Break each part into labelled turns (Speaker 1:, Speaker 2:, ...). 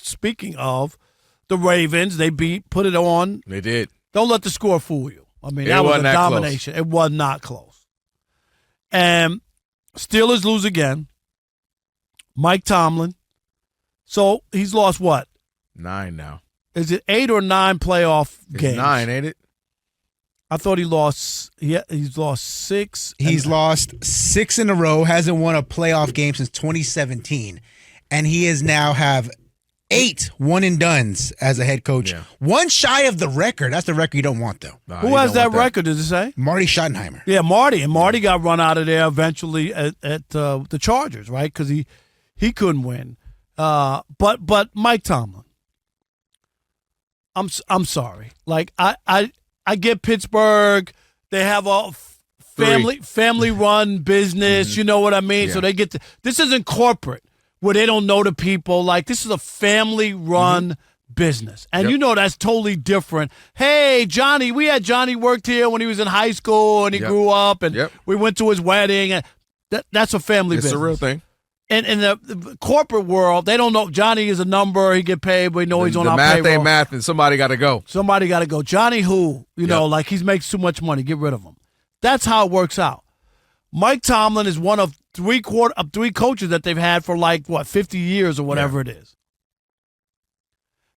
Speaker 1: speaking of the Ravens, they put it on.
Speaker 2: They did.
Speaker 1: Don't let the score fool you. I mean, that was a domination. It was not close. And Steelers lose again. Mike Tomlin. So he's lost what?
Speaker 2: 9 now.
Speaker 1: Is it 8 or 9 playoff games?
Speaker 2: 9, ain't it?
Speaker 1: I thought he lost. He's lost 6.
Speaker 3: He's lost 6 in a row. Hasn't won a playoff game since 2017, and he has now have 8 one-and-dones as a head coach. Yeah. One shy of the record. That's the record you don't want, though.
Speaker 2: Nah,
Speaker 1: who has that record? Does it say?
Speaker 3: Marty Schottenheimer.
Speaker 1: Yeah, Marty. And Marty got run out of there eventually at the Chargers, right? Because he couldn't win. But Mike Tomlin. I'm sorry. Like I get Pittsburgh. They have a family run business. Mm-hmm. You know what I mean? Yeah. So they get this isn't corporate where they don't know the people. Like this is a family run business, and you know that's totally different. Hey, Johnny, we had Johnny worked here when he was in high school and he grew up, and we went to his wedding. And that's a family business.
Speaker 2: It's a real thing.
Speaker 1: And in the corporate world, they don't know Johnny is a number. He get paid, but we know he's on our payroll.
Speaker 2: The math ain't math, and somebody got to go.
Speaker 1: Somebody got to go. Johnny who? You know, like he makes too much money. Get rid of him. That's how it works out. Mike Tomlin is one of three coaches that they've had for 50 years or whatever it is.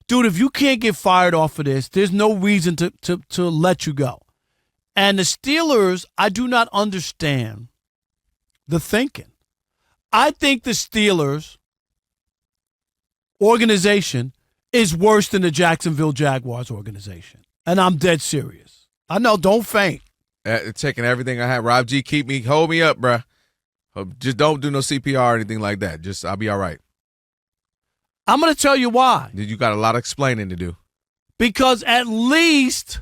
Speaker 1: Dude, if you can't get fired off of this, there's no reason to let you go. And the Steelers, I do not understand the thinking. I think the Steelers organization is worse than the Jacksonville Jaguars organization. And I'm dead serious. I know, don't faint.
Speaker 2: Taking everything I have. Rob G, hold me up, bruh. Just don't do no CPR or anything like that. I'll be all right.
Speaker 1: I'm going to tell you why.
Speaker 2: You got a lot of explaining to do.
Speaker 1: Because at least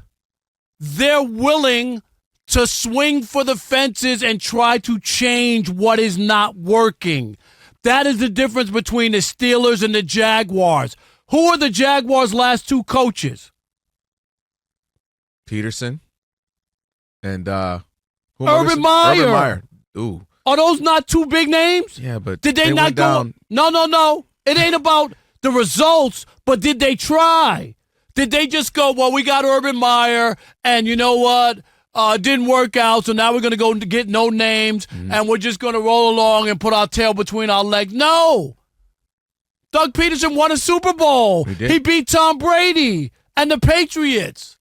Speaker 1: they're willing to swing for the fences and try to change what is not working. That is the difference between the Steelers and the Jaguars. Who are the Jaguars' last 2 coaches?
Speaker 2: Peterson and
Speaker 1: Urban Meyer.
Speaker 2: Urban Meyer. Ooh.
Speaker 1: Are those not 2 big names?
Speaker 2: Yeah, but
Speaker 1: did they not go
Speaker 2: down?
Speaker 1: No. It ain't about the results, but did they try? Did they just go, well, we got Urban Meyer, and you know what? Didn't work out, so now we're going to go get no names, and we're just going to roll along and put our tail between our legs. No. Doug Peterson won a Super Bowl. He beat Tom Brady and the Patriots,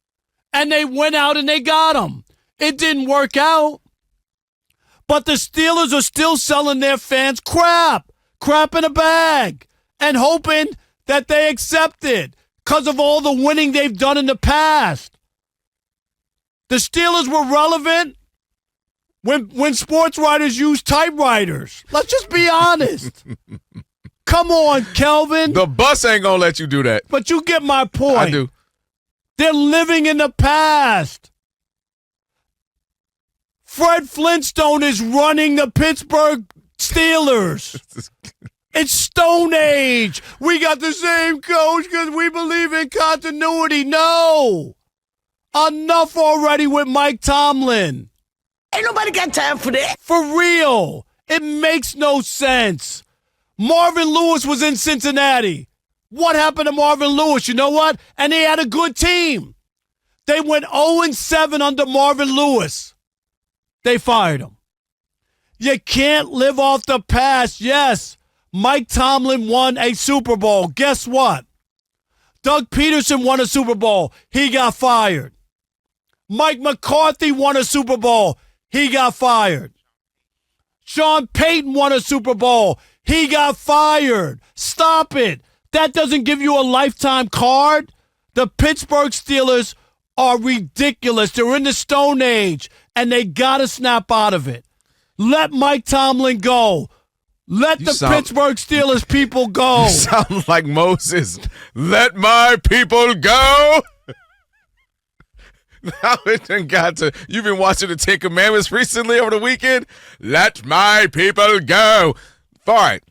Speaker 1: and they went out and they got him. It didn't work out. But the Steelers are still selling their fans crap in a bag, and hoping that they accept it because of all the winning they've done in the past. The Steelers were relevant when sports writers used typewriters. Let's just be honest. Come on, Kelvin.
Speaker 2: The bus ain't going to let you do that.
Speaker 1: But you get my point.
Speaker 2: I do.
Speaker 1: They're living in the past. Fred Flintstone is running the Pittsburgh Steelers. It's Stone Age. We got the same coach because we believe in continuity. No. Enough already with Mike Tomlin.
Speaker 4: Ain't nobody got time for that.
Speaker 1: For real. It makes no sense. Marvin Lewis was in Cincinnati. What happened to Marvin Lewis? You know what? And they had a good team. They went 0-7 under Marvin Lewis. They fired him. You can't live off the past. Yes, Mike Tomlin won a Super Bowl. Guess what? Doug Peterson won a Super Bowl. He got fired. Mike McCarthy won a Super Bowl. He got fired. Sean Payton won a Super Bowl. He got fired. Stop it. That doesn't give you a lifetime card. The Pittsburgh Steelers are ridiculous. They're in the Stone Age, and they got to snap out of it. Let Mike Tomlin go. Let Pittsburgh Steelers people go.
Speaker 2: You sound like Moses. Let my people go. Now it done got to. You've been watching the 10 Commandments recently over the weekend. Let my people go. All right.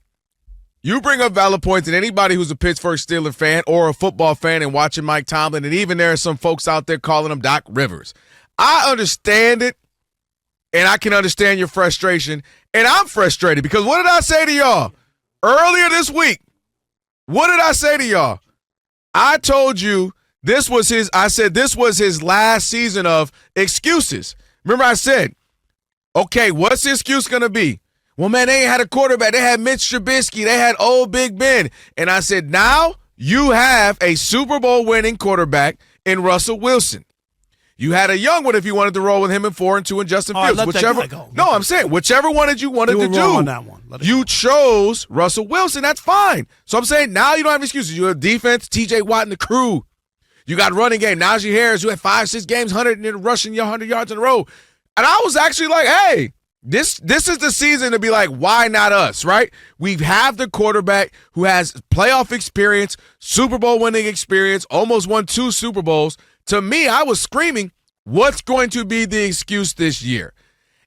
Speaker 2: You bring up valid points, and anybody who's a Pittsburgh Steelers fan or a football fan and watching Mike Tomlin, and even there are some folks out there calling him Doc Rivers. I understand it, and I can understand your frustration, and I'm frustrated because what did I say to y'all earlier this week? What did I say to y'all? I told you this was his last season of excuses. Remember I said, okay, what's the excuse going to be? Well, man, they ain't had a quarterback. They had Mitch Trubisky. They had old Big Ben. And I said, now you have a Super Bowl winning quarterback in Russell Wilson. You had a young one if you wanted to roll with him in 4-2 and Justin Fields. I'm saying whichever one that you wanted to do.
Speaker 1: On that one.
Speaker 2: You chose Russell Wilson. That's fine. So I'm saying now you don't have excuses. You have defense, T.J. Watt and the crew. You got running game. Najee Harris, who had 5-6 games, 100 and rushing 100 yards in a row. And I was actually like, hey, this is the season to be like, why not us, right? We have the quarterback who has playoff experience, Super Bowl winning experience, almost won 2 Super Bowls. To me, I was screaming, what's going to be the excuse this year?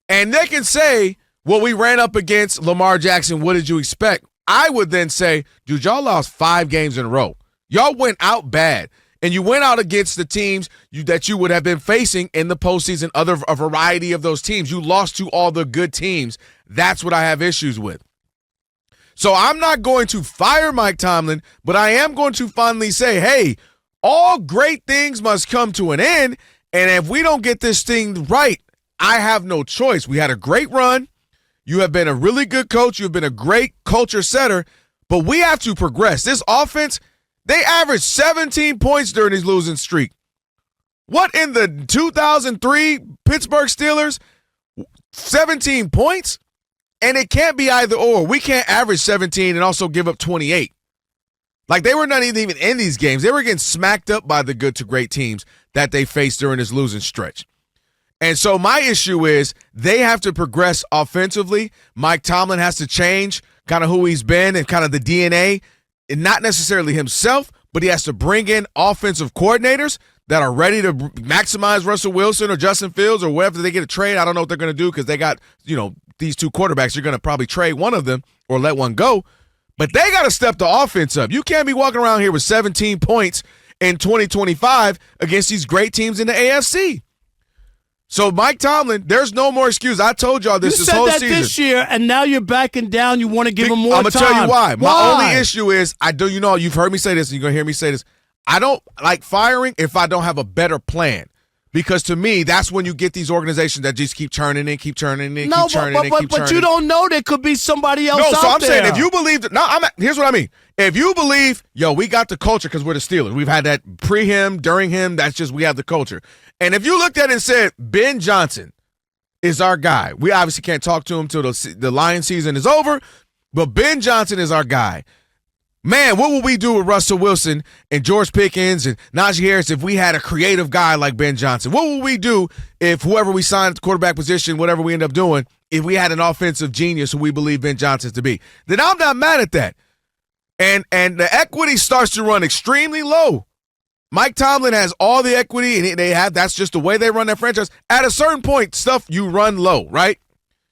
Speaker 2: And they can say, well, we ran up against Lamar Jackson. What did you expect? I would then say, dude, y'all lost 5 games in a row. Y'all went out bad. And you went out against the teams that you would have been facing in the postseason, a variety of those teams. You lost to all the good teams. That's what I have issues with. So I'm not going to fire Mike Tomlin, but I am going to finally say, hey, all great things must come to an end, and if we don't get this thing right, I have no choice. We had a great run. You have been a really good coach. You've been a great culture setter, but we have to progress. This offense, they averaged 17 points during his losing streak. What in the 2003 Pittsburgh Steelers? 17 points? And it can't be either or. We can't average 17 and also give up 28. Like, they were not even in these games. They were getting smacked up by the good to great teams that they faced during this losing stretch. And so my issue is they have to progress offensively. Mike Tomlin has to change kind of who he's been and kind of the DNA, and not necessarily himself, but he has to bring in offensive coordinators that are ready to maximize Russell Wilson or Justin Fields or whatever they get a trade. I don't know what they're going to do because they got, these 2 quarterbacks. You're going to probably trade one of them or let one go. But they got to step the offense up. You can't be walking around here with 17 points in 2025 against these great teams in the AFC. So, Mike Tomlin, there's no more excuse. I told y'all this whole season.
Speaker 1: You said that this year, and now you're backing down. You want to give him more time.
Speaker 2: I'm going to tell you why. My only issue is, you've heard me say this, and you're going to hear me say this. I don't like firing if I don't have a better plan. Because to me, that's when you get these organizations that just keep churning and keep churning and keep churning and keep churning.
Speaker 1: But you don't know there could be somebody else out there.
Speaker 2: No, so I'm saying if you believe here's what I mean. If you believe, we got the culture because we're the Steelers. We've had that pre-him, during him. That's just we have the culture. And if you looked at it and said, Ben Johnson is our guy. We obviously can't talk to him until the Lions season is over, but Ben Johnson is our guy. Man, what would we do with Russell Wilson and George Pickens and Najee Harris if we had a creative guy like Ben Johnson? What would we do if whoever we signed at the quarterback position, whatever we end up doing, if we had an offensive genius who we believe Ben Johnson to be? Then I'm not mad at that. And the equity starts to run extremely low. Mike Tomlin has all the equity, and that's just the way they run their franchise. At a certain point, you run low, right?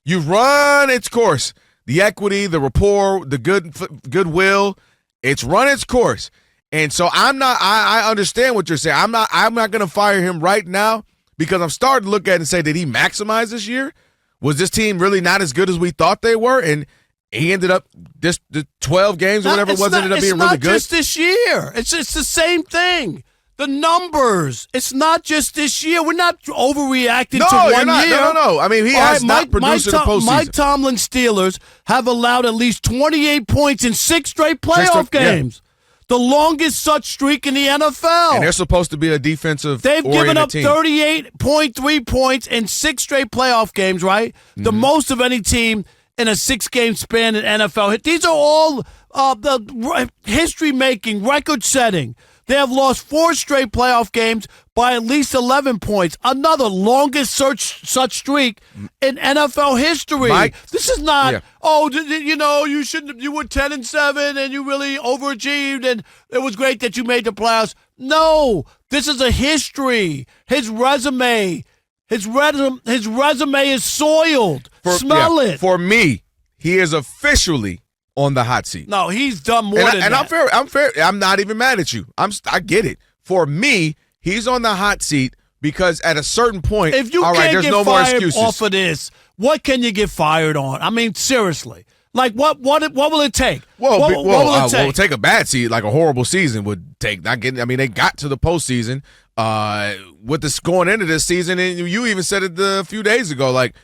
Speaker 2: You run its course. The equity, the rapport, the goodwill, it's run its course. And so I understand what you're saying. I'm not going to fire him right now because I'm starting to look at it and say, did he maximize this year? Was this team really not as good as we thought they were? And he ended up the 12 games or whatever it was, ended up being really good.
Speaker 1: It's not just this year. It's the same thing. The numbers. It's not just this year. We're not overreacting to 1 year.
Speaker 2: No. I mean, he has not produced in the postseason.
Speaker 1: Mike Tomlin Steelers have allowed at least 28 points in 6 straight playoff games. The longest such streak in the NFL.
Speaker 2: And they're supposed to be a defensive
Speaker 1: They've given up
Speaker 2: team.
Speaker 1: 38.3 points in 6 straight playoff games, right? Mm-hmm. The most of any team in a 6-game span in NFL. These are all the history-making, record-setting. They have lost 4 straight playoff games by at least 11 points. Another longest such streak in NFL history.
Speaker 2: Mike,
Speaker 1: this is not, you shouldn't. You were 10-7 and you really overachieved and it was great that you made the playoffs. No, this is a history. His resume is soiled. Smell it.
Speaker 2: For me, he is officially on the hot seat.
Speaker 1: No, he's done more than that.
Speaker 2: And I'm fair. I'm not even mad at you. I get it. For me, he's on the hot seat because at a certain point,
Speaker 1: if you
Speaker 2: all right,
Speaker 1: can't
Speaker 2: there's
Speaker 1: get
Speaker 2: no more
Speaker 1: fired
Speaker 2: excuses.
Speaker 1: off of this, what can you get fired on? I mean, seriously. Like what will it take?
Speaker 2: Well,
Speaker 1: what will it take?
Speaker 2: take a bad season, like a horrible season would take. Not getting. I mean, they got to the postseason with this going into this season, and you even said it a few days ago. Like,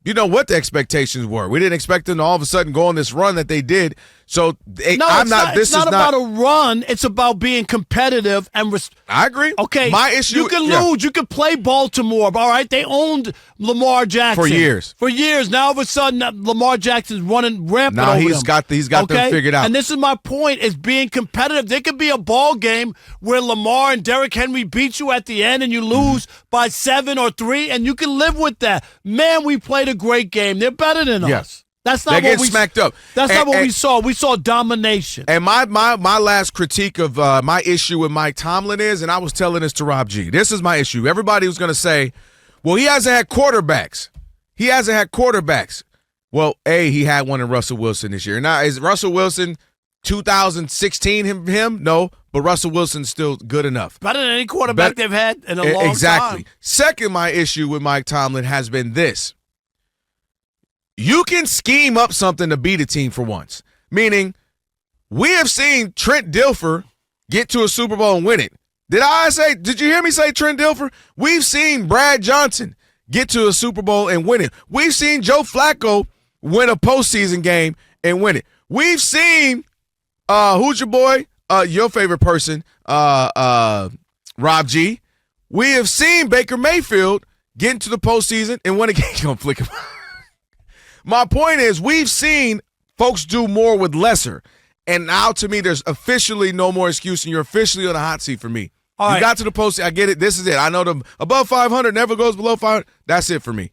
Speaker 2: you know what the expectations were. We didn't expect them to all of a sudden go on this run that they did. So
Speaker 1: it's not about a run. It's about being competitive and.
Speaker 2: I agree.
Speaker 1: Okay,
Speaker 2: my issue.
Speaker 1: You can lose. You can play Baltimore. All right, they owned Lamar Jackson
Speaker 2: for years.
Speaker 1: For years. Now all of a sudden, Lamar Jackson's running rampant.
Speaker 2: Now
Speaker 1: over
Speaker 2: he's
Speaker 1: them.
Speaker 2: got them figured out.
Speaker 1: And this is my point: is being competitive. There could be a ball game where Lamar and Derrick Henry beat you at the end, and you lose by 7 or 3, and you can live with that. Man, we played a great game. They're better than us. That's not
Speaker 2: They're
Speaker 1: what we
Speaker 2: smacked up.
Speaker 1: That's not what we saw. We saw domination.
Speaker 2: And my last critique of my issue with Mike Tomlin is, and I was telling this to Rob G. This is my issue. Everybody was going to say, "Well, he hasn't had quarterbacks. He hasn't had quarterbacks." Well, he had one in Russell Wilson this year. Now, is Russell Wilson 2016 him? No, but Russell Wilson's still good enough.
Speaker 1: Better than any quarterback they've had in a long time.
Speaker 2: Exactly. Second, my issue with Mike Tomlin has been this. You can scheme up something to beat a team for once. Meaning, we have seen Trent Dilfer get to a Super Bowl and win it. Did you hear me say Trent Dilfer? We've seen Brad Johnson get to a Super Bowl and win it. We've seen Joe Flacco win a postseason game and win it. We've seen, who's your boy? Your favorite person, Rob G. We have seen Baker Mayfield get into the postseason and win a game. You're going to flick him. My point is, we've seen folks do more with lesser. And now, to me, there's officially no more excuse, and you're officially on the hot seat for me. You got to the postseason. I get it. This is it. I know the above 500 never goes below 500. That's it for me.